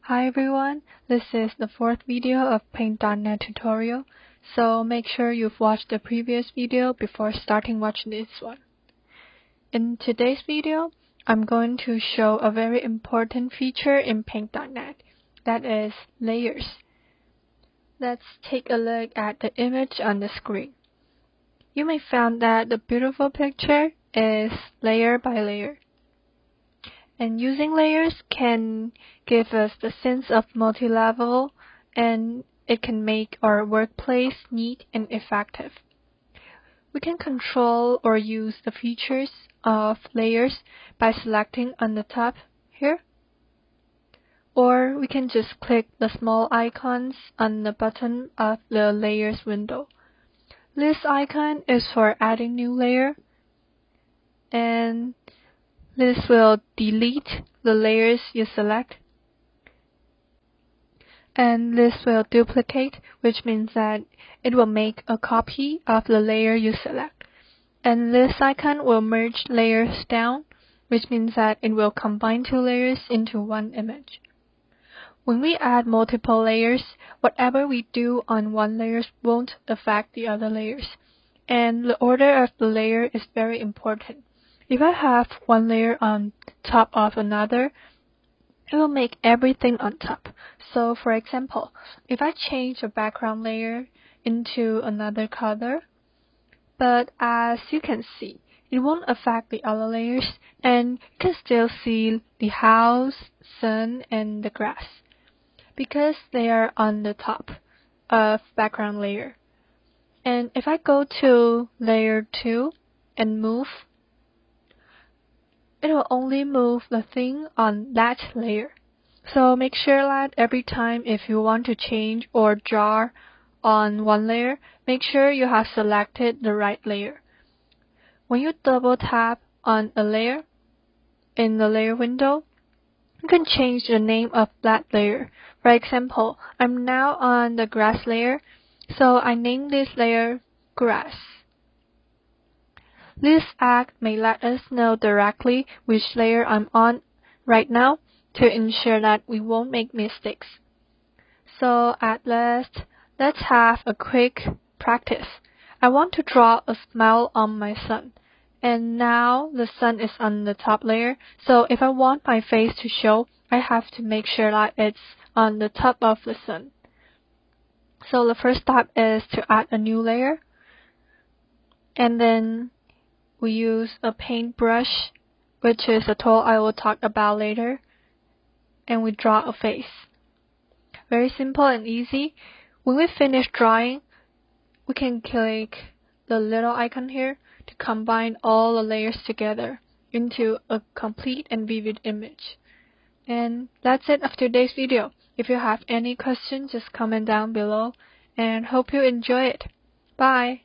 Hi everyone, this is the fourth video of Paint.net tutorial, so make sure you've watched the previous video before starting watching this one. In today's video, I'm going to show a very important feature in Paint.net, that is layers. Let's take a look at the image on the screen. You may find that the beautiful picture is layer by layer. And using layers can give us the sense of multi-level, and it can make our workplace neat and effective. We can control or use the features of layers by selecting on the top here, or we can just click the small icons on the bottom of the layers window. This icon is for adding new layer, and this will delete the layers you select, and this will duplicate, which means that it will make a copy of the layer you select. And this icon will merge layers down, which means that it will combine two layers into one image. When we add multiple layers, whatever we do on one layer won't affect the other layers, and the order of the layer is very important. If I have one layer on top of another, it will make everything on top. So for example, if I change the background layer into another color, but as you can see, it won't affect the other layers, and you can still see the house, sun, and the grass, because they are on the top of background layer. And if I go to layer 2 and move, it will only move the thing on that layer. So make sure that every time if you want to change or draw on one layer, make sure you have selected the right layer. When you double tap on a layer in the layer window, you can change the name of that layer. For example, I'm now on the grass layer, so I name this layer grass. This act may let us know directly which layer I'm on right now to ensure that we won't make mistakes. So at last, let's have a quick practice. I want to draw a smile on my sun, and now the sun is on the top layer, so if I want my face to show, I have to make sure that it's on the top of the sun. So the first step is to add a new layer, and then we use a paintbrush, which is a tool I will talk about later, and we draw a face. Very simple and easy. When we finish drawing, we can click the little icon here to combine all the layers together into a complete and vivid image. And that's it of today's video. If you have any questions, just comment down below, and hope you enjoy it. Bye!